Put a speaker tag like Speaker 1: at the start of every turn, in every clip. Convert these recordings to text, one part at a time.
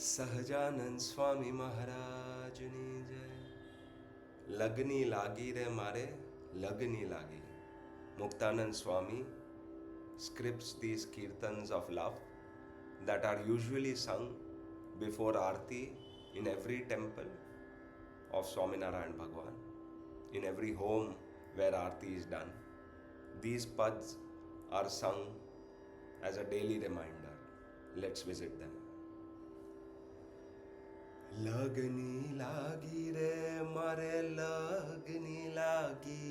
Speaker 1: સહજાનંદ સ્વામી મહારાજની જય. લગની લાગી રે મારે, લગની લાગી. Muktanand Swami scripts these kirtans of love that are usually sung before Aarti in every temple of Swaminarayan Bhagwan, in every home where Aarti is done. These pads are sung as a daily reminder. Let's visit them. लगनी लागी रे मारे लगनी लागी,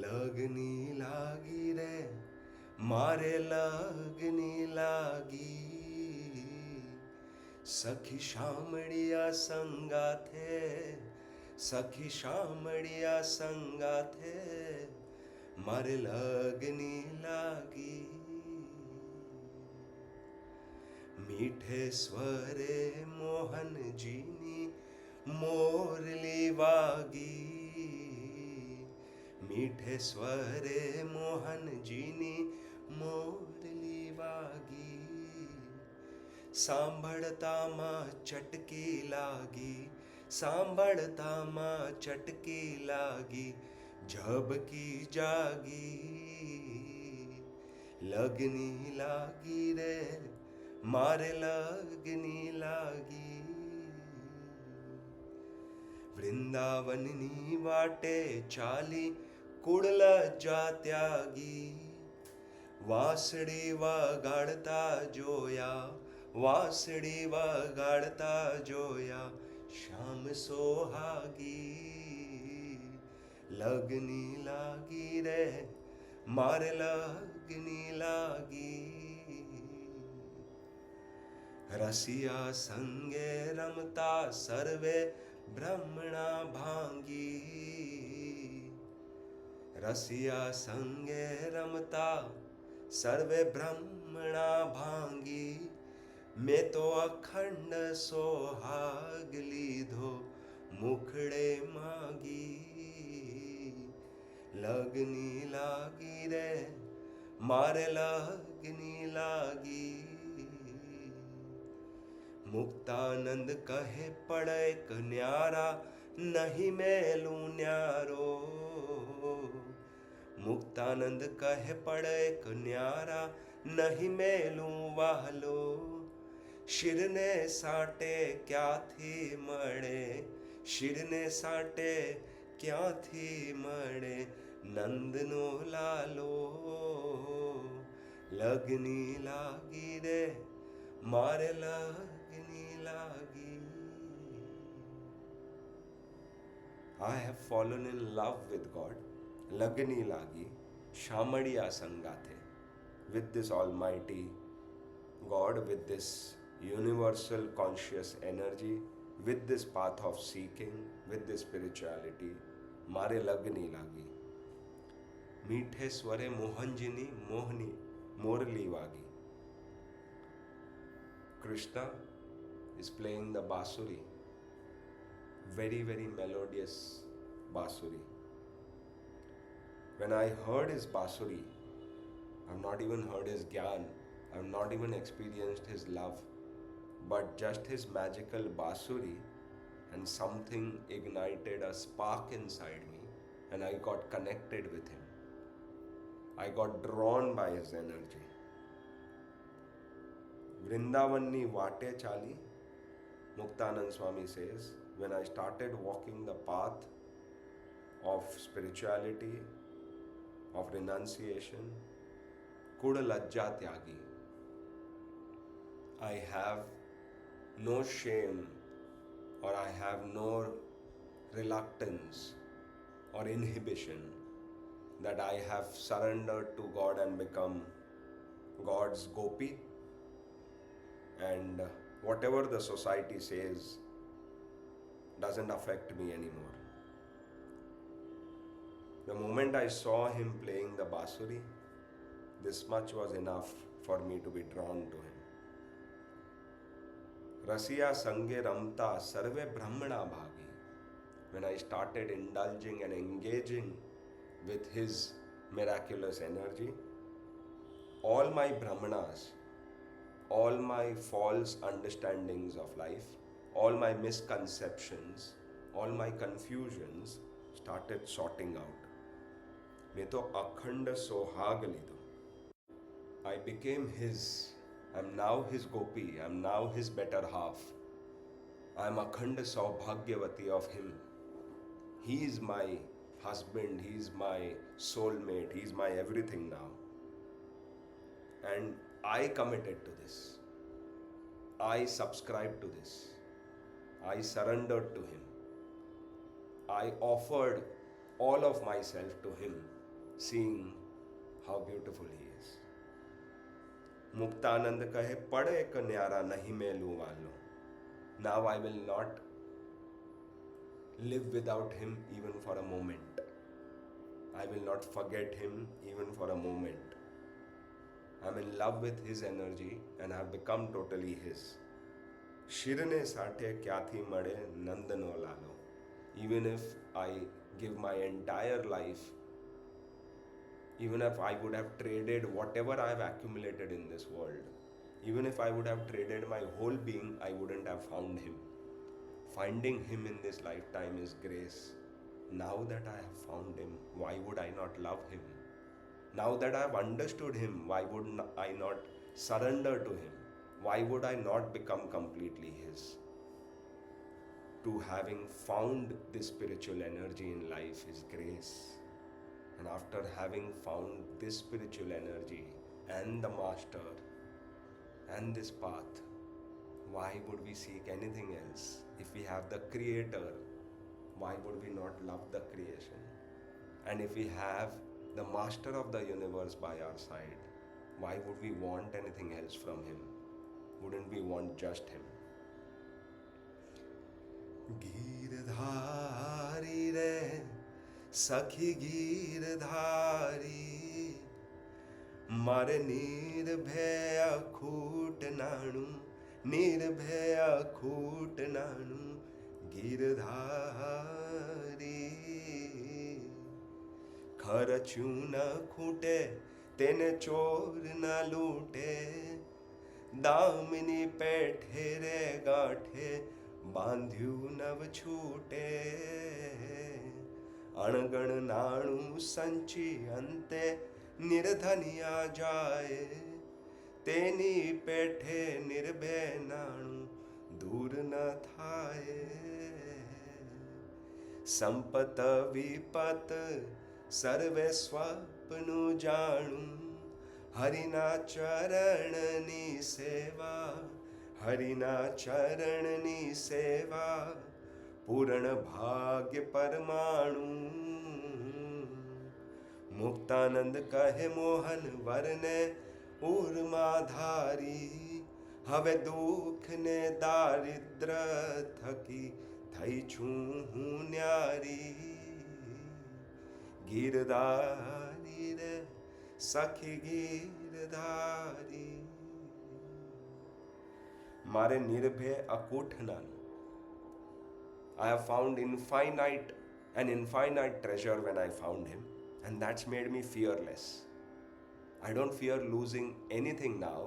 Speaker 1: लगनी लागी रे मारे लगनी लागी. सखी शामड़िया संगा थे, सखी शामड़िया संगा थे, मारे लगनी लागी. मीठे स्वरे मोहन जीनी मोरली वागी, मीठे स्वरे मोहन जीनी मोरली वागी. सांभळता मां चटकी लागी, सांभळता मां चटकी लागी, झबकी जागी. लगनी लागी रे मारे लगनी लागी. वृंदावननी वाटे चाली कुड़लज्जा त्यागी, वासड़ी वगाड़ता जोया, वासड़ी वगाड़ता जोया, श्याम सोहागी. लगनी लागी रे मारे लगनी लागी. रसिया संगे रमता सर्वे ब्रह्मणा भांगी, रसिया संगे रमता सर्वे ब्रह्मणा भांगी. मैं तो अखंड सोहाग लीधो मुखड़े मागी. लगनी लागी रे मारे लगनी लागी. मुक्तानंद कहे पड़े कन्यारा नहीं मेलू न्यारो, मुक्तानंद कहे पड़े कन्यारा नहीं मेलू वाहलो. शिरने साटे क्या थी मड़े, शिरने साटे क्या थी मड़े, नंदनो लालो. लगनी लागी रे मारे लगनी लागी. I have fallen in love with God. Lagni lagi, Shamadiya Sangathe. With this Almighty God, with this universal conscious energy, with this path of seeking, with this spirituality, Mare Lagni lagi. मीठे स्वरे मोहनजिनी मोहनी Morli वागी. Krishna is playing the basuri, very very melodious basuri. When I heard his basuri, I've not even heard his gyan, I've not even experienced his love, but just his magical basuri, and something ignited a spark inside me, and I got connected with him. I got drawn by his energy. Vrindavanni Vate Chali, Muktanand Swami says, when I started walking the path of spirituality, of renunciation, Kuda Lajja Tyagi, I have no shame or I have no reluctance or inhibition that I have surrendered to God and become God's gopi, and whatever the society says doesn't affect me anymore. The moment I saw him playing the basuri, this much was enough for me to be drawn to him. Rasiya Sange Ramta Sarve Brahmana Bhagi. When I started indulging and engaging with his miraculous energy, all my brahmanas, all my false understandings of life, all my misconceptions, all my confusions started sorting out. મેં તો અખંડ સોહાગ લીધો. I became his. I'm now his gopi. I'm now his better half. I'm akhand saubhagyavati of him. He is my husband. He is my soulmate. He is my everything now. And I committed to this. I subscribed to this. I surrendered to him. I offered all of myself to him, seeing how beautiful he is. Muktanand કહે પડે કન્યારા નહીં મેલું વાલો. Now I will not live without him even for a moment. I will not forget him even for a moment. I'm in love with his energy and I've become totally his. શિરને સાઠે ક્યાંથી મળે નંદનો Lalo. Even if I give my entire life, even if I would have traded whatever I have accumulated in this world, even if I would have traded my whole being, I wouldn't have found him. Finding him in this lifetime is grace. Now that I have found him, why would I not love him? Now that I have understood him, why would I not surrender to him? Why would I not become completely his? To having found this spiritual energy in life is grace. And after having found this spiritual energy and the master and this path, why would we seek anything else? If we have the creator, why would we not love the creation? And if we have the master of the universe by our side, why would we want anything else from him? Wouldn't we want just him? Girdhari re સખી ગીરધારી મારે નિર્ભય અખૂટ નાણું, નિર્ભય અખૂટ નાણું ગીરધારી. ખર્ચું ન ખૂટે તેને ચોર ન લૂટે, દામિની પેઠે રે ગાંઠે બાંધ્યું નવ છૂટે. અણગણ નાણું સંચી અંતે નિર્ધનિયા જાય, તેની પેઠે નિર્ભય નાણું દૂર ન થાય. સંપત વિપત સર્વે સ્વપ્નું જાણું, હરિના ચરણની સેવા, હરિના ચરણની સેવા પૂર્ણ ભાગ્ય પરમાણુ. મુક્તાનંદ કહે મોહન વરને ઉર્માધારી, હવે દુઃખ ને દારિદ્ર થકી થઈ છું હું ન્યારી. ગીરધારી રે સખી ગીરધારી. મારે નિર્ભય અકૂઠનાનું. I have found an infinite treasure when I found him, and that's made me fearless. I don't fear losing anything now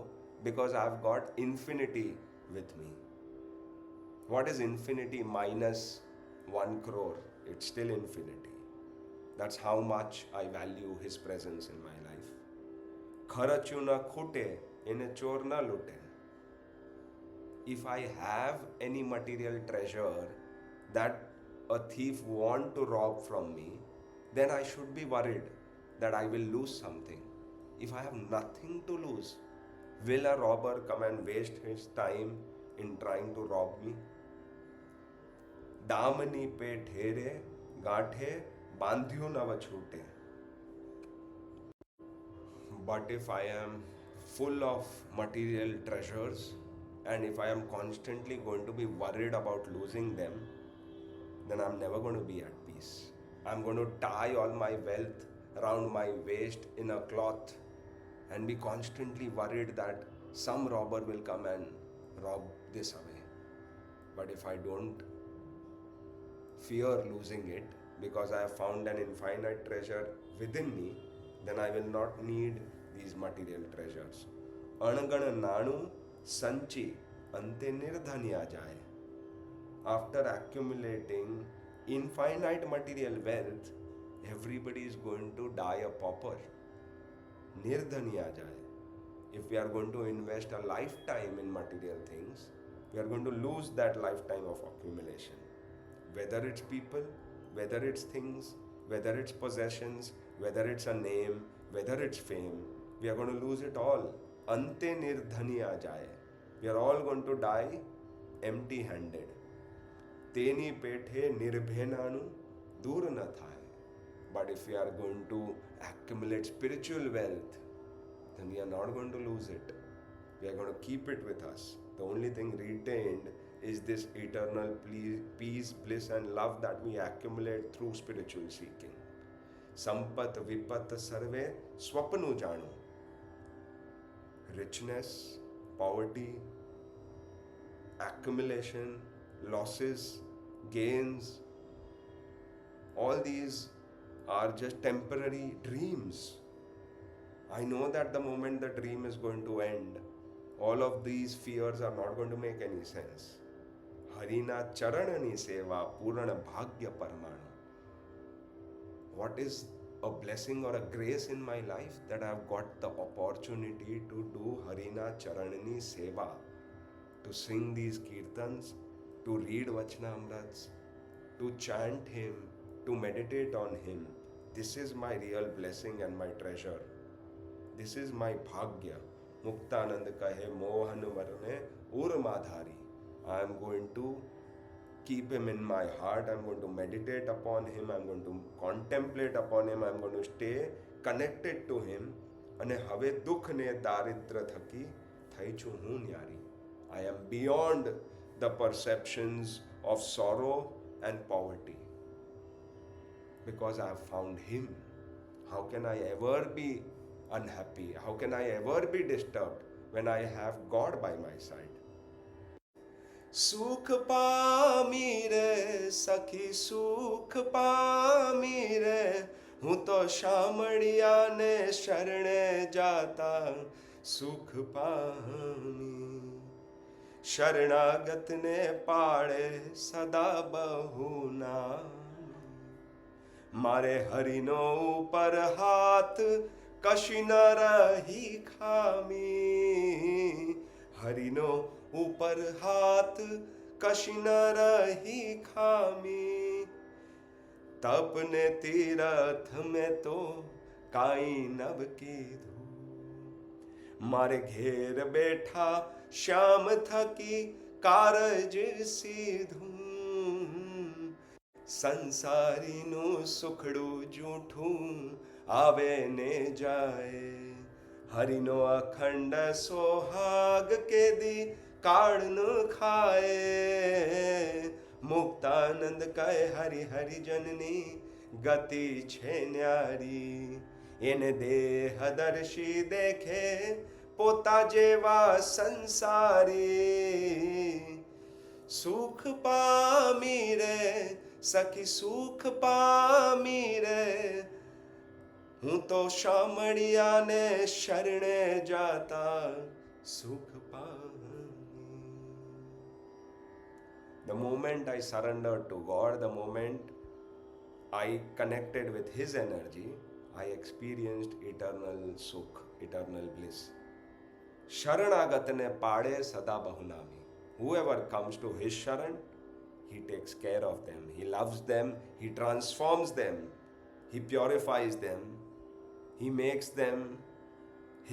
Speaker 1: because I've got infinity with me. What is infinity minus 1 crore? It's still infinity. That's how much I value his presence in my life. Kharachu na khute, ene chor na lute. If I have any material treasure that a thief want to rob from me, then I should be worried that I will lose something. If I have nothing to lose, will a robber come and waste his time in trying to rob me? દામની પે ઢેરે ગાંઠે બાંધ્યું નવ છૂટે. But if I am full of material treasures and if I am constantly going to be worried about losing them, then I'm never going to be at peace. I'm going to tie all my wealth around my waist in a cloth and be constantly worried that some robber will come and rob this away. But if I don't fear losing it because I have found an infinite treasure within me, then I will not need these material treasures. Angan નાણું संची अंते निर्धनिया जाए. After accumulating infinite material wealth, everybody is going to die a pauper. Nirdhaniya jaye. If we are going to invest a lifetime in material things, we are going to lose that lifetime of accumulation. Whether it's people, whether it's things, whether it's possessions, whether it's a name, whether it's fame, we are going to lose it all. Ante nirdhaniya jaye. We are all going to die empty handed. તેની પેઠે નિર્ભેનાનું દૂર ન થાય. But if we are going to accumulate spiritual wealth, then we are not going to lose it. We are going to keep it with us. The only thing retained is this eternal peace, bliss and love that we accumulate through spiritual seeking. Sampat vipat sarve swapnu janu. Richness, poverty, accumulation, losses, gains, all these are just temporary dreams. I know that the moment the dream is going to end, all of these fears are not going to make any sense. Harina charanani seva purana bhagya parmanu. What is a blessing or a grace in my life that I have got the opportunity to do Harina charanani seva, to sing these kirtans, to read Vachanamrits, to chant Him, to meditate on Him. This is my real blessing and my treasure. This is my bhagya. Muktanand kahe mohan varne urmadhari. I am going to keep Him in my heart. I am going to meditate upon Him. I am going to contemplate upon Him. I am going to stay connected to Him. અને હવે દુઃખ ને દારિદ્ર થકી થઈ છું હું ન્યારી. I am beyond the perceptions of sorrow and poverty because I have found Him. How can I ever be unhappy? How can I ever be disturbed when I have God by my side? સુખ પામી રે સખી સુખ પામી રે હું તો શામળિયાને શરણે જાતા સુખ પામી શરણાગતને પાળે સદા બહુના મારે હરિનો ઉપર હાથ કશી ન રહી ખામી હરિનો ઉપર હાથ કશી ન રહી ખામી તપ ને તીરથ में तो કાઈ નવ કીધું મારે ઘેર બેઠા શ્યામ થકી કારજ સીધું સંસારીનું સુખડું જૂઠું આવે ને જાય હરિનો અખંડ સોહાગ કેદી કાળ ન ખાય મુક્તાનંદ કહે હરિ હરિ જનની ગતિ છે ન્યારી એને દેહદર્શી દેખે પોતા જેવા સંસારી સુખ પામી રે સખી સુખ પામી રે હું તો શામળિયાને શરણે જાતા સુખ પામી. The moment I surrendered to God, the moment I connected with His energy, I experienced eternal sukh, eternal bliss. Sharanagatane pade sada bahunami. Whoever comes to His sharan, He takes care of them. He loves them. He transforms them. He purifies them. He makes them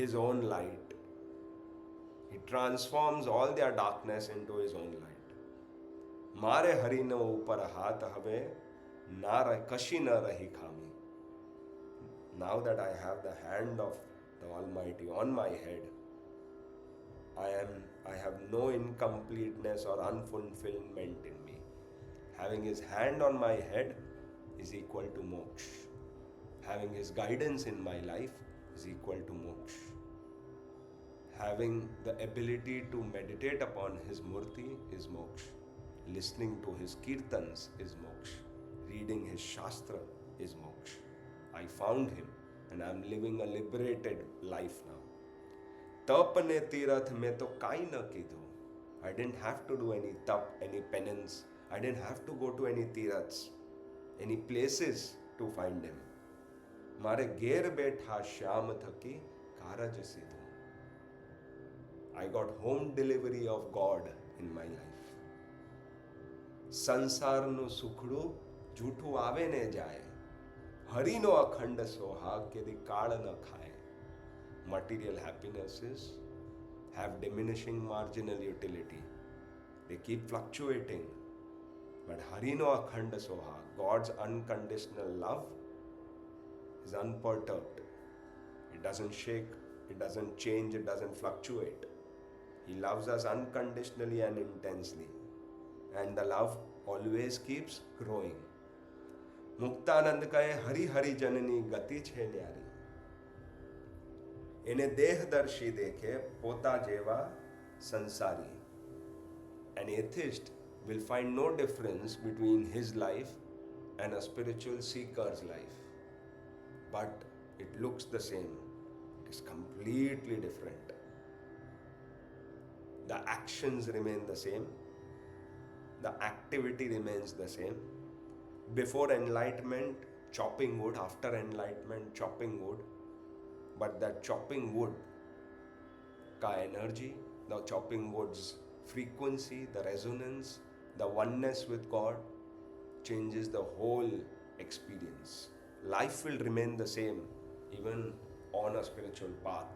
Speaker 1: His own light. He transforms all their darkness into His own light. મારે હરિનો ઉપર હાથ હવે ના કશી ન રહી ખામી. Now that I have the hand of the Almighty on my head, I have no incompleteness or unfulfillment in me. Having His hand on my head is equal to moksha. Having His guidance in my life is equal to moksha. Having the ability to meditate upon His murti is moksha. Listening to His kirtans is moksha. Reading His shastra is moksha. I found Him and I am living a liberated life now. તપ ને તીરથ મેં તો કાંઈ ન કીધું. I didn't have to do any tap, any penance. I didn't have to go to any tirats, any places to find him. મારે ઘેર બેઠા શ્યામ થકી કારજ સીધું. I got home delivery of God in my life. સંસારનું સુખડું જૂઠું આવે ને જાય, હરિનો અખંડ સોહાગ કેદી કાળ ન ખાય. Material happinesses have diminishing marginal utility. They keep fluctuating. But Harino Akhanda Soha, God's unconditional love, is unperturbed. It doesn't shake, it doesn't change, it doesn't fluctuate. He loves us unconditionally and intensely. And the love always keeps growing. Muktanand kahe Hari Hari Janani gati chhe न्यारी. એને દેહદર્શી દેખે પોતા જેવા સંસારી. An atheist will find no difference between his life and a spiritual seeker's life. But it looks the same. It is completely different. The actions remain the same. The activity remains the same. Before enlightenment, chopping wood. After enlightenment, chopping wood. But that chopping wood ka energy, the chopping wood's frequency, the resonance, the oneness with God changes the whole experience. Life will remain the same even on a spiritual path.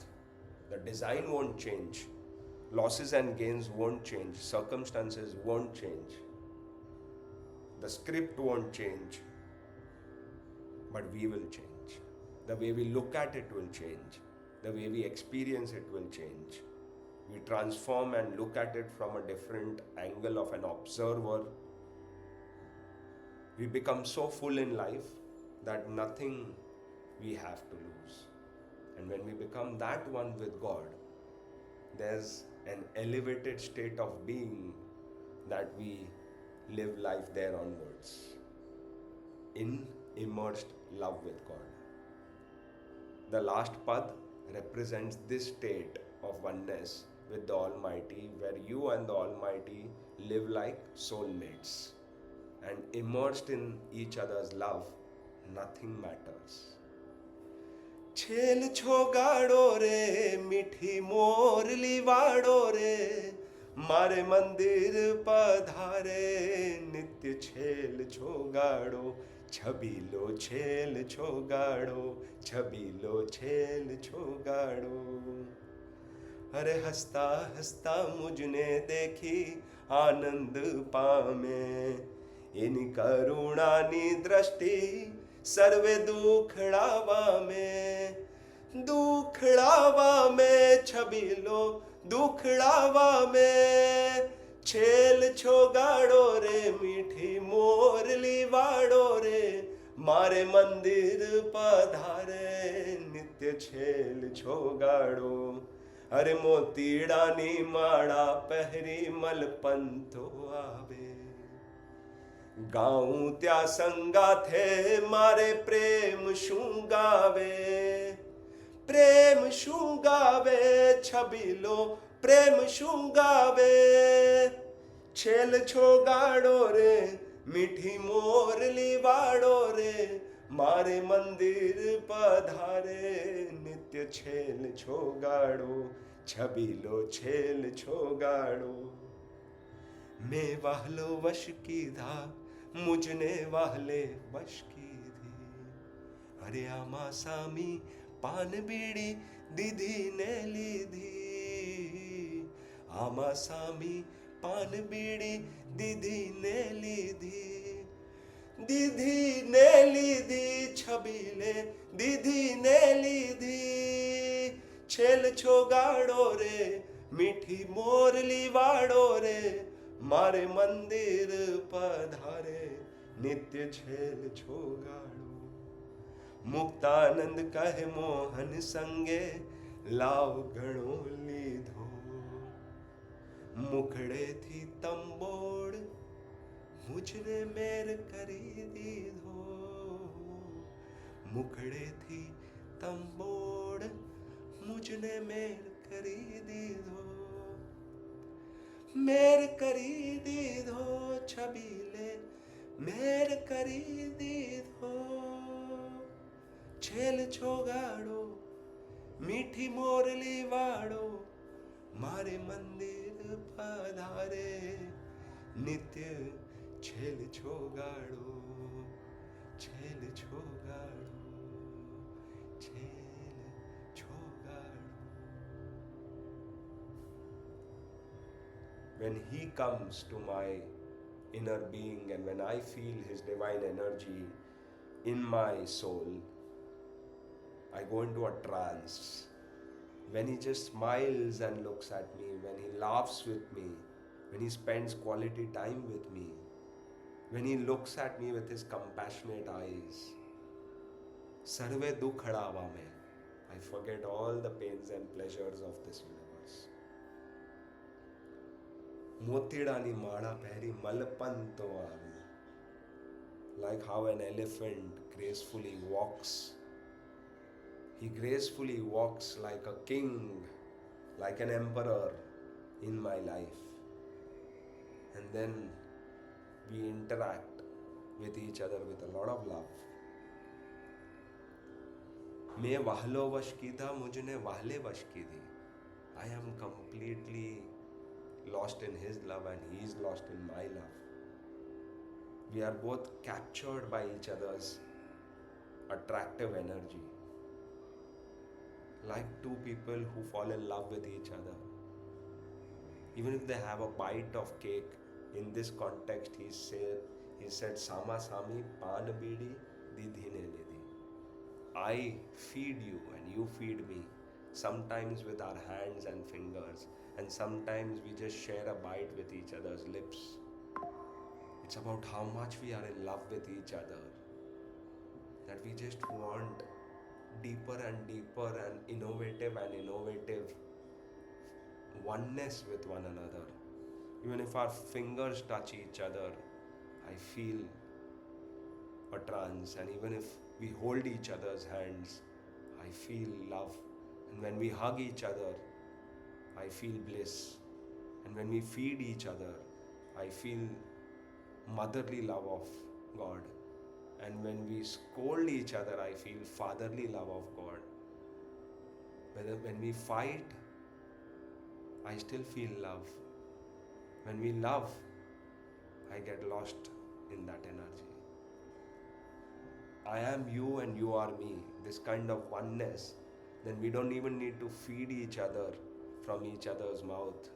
Speaker 1: The design won't change. Losses and gains won't change. Circumstances won't change. The script won't change. But we will change. The way we look at it will change. The way we experience it will change. We transform and look at it from a different angle of an observer. We become so full in life that nothing we have to lose. And when we become that one with God, there's an elevated state of being that we live life there onwards. In immersed love with God. The last pad represents this state of oneness with the Almighty, where you and the Almighty live like soulmates. And immersed in each other's love, nothing matters. छेल छोगाड़ो रे मीठी मोरली वाड़ो रे मारे मंदिर पधारे नित्य छेल छोगाड़ो छबीलो छेल छोगाड़ो छबीलो छेल छोगाड़ो. अरे हंसता हंसता मुझने देखी आनंद पामे इन करुणानी दृष्टि सर्वे दुखड़ावा में छबीलो दुखड़ावा में छेल छोगाड़ो रे मीठी मोरली वाड़ो रे मारे मंदिर पधारे नित्य छेल छोगाड़ो. अरे मोतीड़ानी माड़ा पहरी मलपंतो आवे गाऊं त्या संगा थे मारे प्रेम शुंगावे छबीलो प्रेम शुंगावे छेल छोगाड़ो रे मीठी मोरली वाड़ो रे मारे मंदिर पधारे नित्य छेल छोगाड़ो छबीलो छेल छोगाड़ो. मैं वाहलो वश की धा मुझने वाहले वश की धी. अरे आमा सामी पान बीड़ी दीदी ने लीधी आमा सामी पान बीड़ी दीदी ने लीधी छबीले दीदी ने लीधी छेल छोगाड़ो रे मीठी मोरली वाड़ो रे मारे मंदिर पधारे नित्य छेल छोगाड़ो. मुक्तानंद कहे मोहन संगे लाव घणो लीधो मुखड़े थी तंबोड़ मुझने मेर करी दीधो मुखड़े थी तंबोड़ मुझने मेर करी दीधो, मेर करी दीधो छबीले, मेर करी दीधो, छेल छोगाड़ो मीठी मोरली वाड़ो, मारे मंदिर पधारे, नित्य छेल छोगाड़ो, छेल छोगाड़ो, छेल छोगाड़ो. When he comes to my inner being and when I feel his divine energy in my soul, I go into a trance. When he just smiles and looks at me, when he laughs with me, when he spends quality time with me, when he looks at me with his compassionate eyes, sarve dukh hadawa mein, I forget all the pains and pleasures of this universe. મોતીડાની માળા પહેરી મલપન તો આવી. Like how an elephant gracefully walks. He gracefully walks like a king, like an emperor in my life. And then we interact with each other with a lot of love. मैं वाहलो वश कीधा, मुझने वाहले वश कीधी. I am completely lost in his love and he is lost in my love. We are both captured by each other's attractive energy. Like two people who fall in love with each other. Even if they have a bite of cake, in this context he said Sama Sami Pan Bidi Didhine Nidhi. I feed you and you feed me, sometimes with our hands and fingers, and sometimes we just share a bite with each other's lips. It's about how much we are in love with each other, that we just want deeper and deeper and innovative oneness with one another. Even if our fingers touch each other, I feel a trance, and even if we hold each other's hands, I feel love. And when we hug each other, I feel bliss. And when we feed each other, I feel motherly love of God. And when we scold each other, I feel fatherly love of God. When we fight, I still feel love. When we love, I get lost in that energy. I am you and you are me. This kind of oneness, then we don't even need to feed each other from each other's mouth.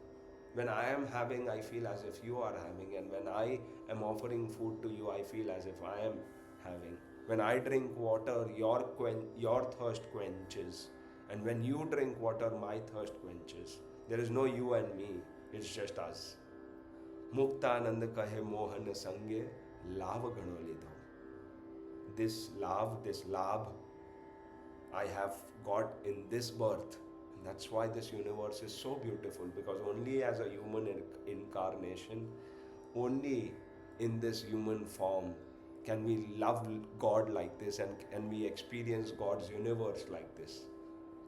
Speaker 1: When I am having, I feel as if you are having, and when I am offering food to you, I feel as if I am having. When I drink water, your thirst quenches, and when you drink water, my thirst quenches. There is no you and me, it's just us. Muktanand kahe mohan sange lav gano lidho. This love I have got in this birth. And that's why this universe is so beautiful, because only as a human incarnation, only in this human form can we love God like this, and can we experience God's universe like this.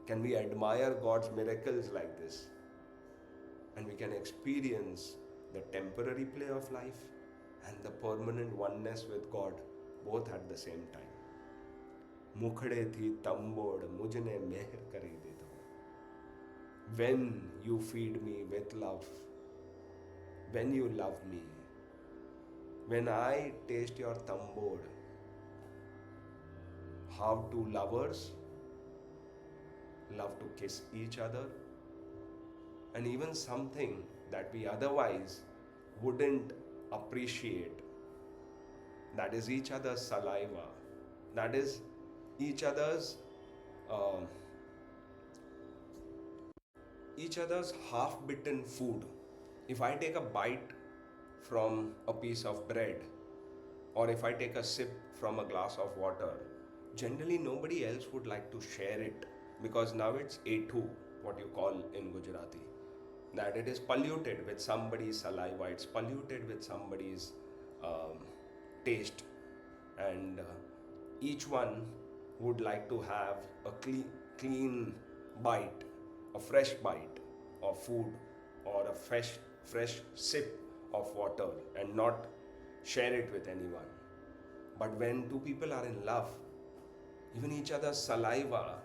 Speaker 1: Can we admire God's miracles like this, and we can experience the temporary play of life and the permanent oneness with God both at the same time. Mukhde thi tambod mujhne meher kari didho. When you feed me with love, when you love me, when I taste your tambod, how two lovers love to kiss each other, and even something that we otherwise wouldn't appreciate, that is each other's saliva, that is each other's half-bitten food. If I take a bite from a piece of bread, or if I take a sip from a glass of water, generally nobody else would like to share it, because now it's A2, what you call in Gujarati, that it is polluted with somebody's saliva, it's polluted with somebody's taste, and each one would like to have a clean bite a fresh bite of food or a fresh sip of water and not share it with anyone. But when two people are in love, even each other's saliva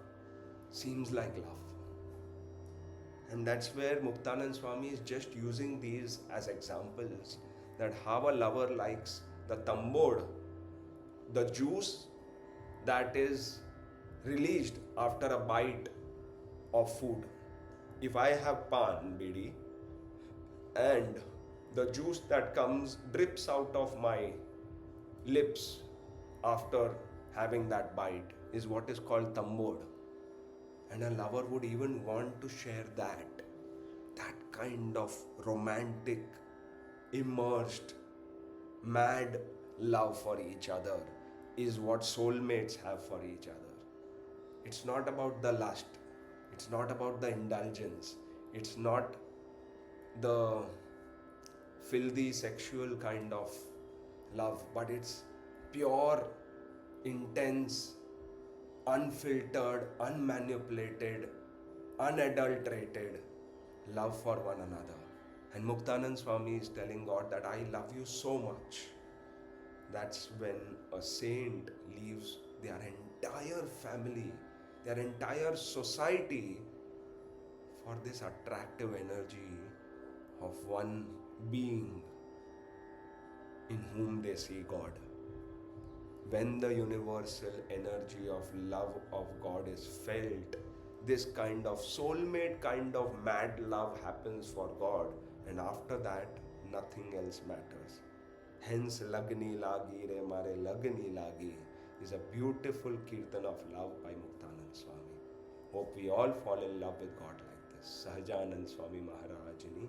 Speaker 1: seems like love. And that's where Muktanand Swami is just using these as examples that how a lover likes the tambod, the juice that is released after a bite of food. If I have pan bidi and the juice that comes drips out of my lips after having that bite is what is called tambod. And a lover would even want to share that kind of romantic, immersed, mad love for each other is what soulmates have for each other. It's not about the lust, it's not about the indulgence, it's not the filthy sexual kind of love, but it's pure, intense, unfiltered, unmanipulated, unadulterated love for one another. And Muktanand Swami is telling God that I love you so much. That's when a saint leaves their entire family, their entire society for this attractive energy of one being in whom they see God. When the universal energy of love of God is felt, this kind of soulmate kind of mad love happens for God, and after that, nothing else matters. Hence, Lagni Lagi Re Mare Lagni Lagi is a beautiful kirtan of love by Muktanand Swami. Hope we all fall in love with God like this. Sahajanand Swami Maharajini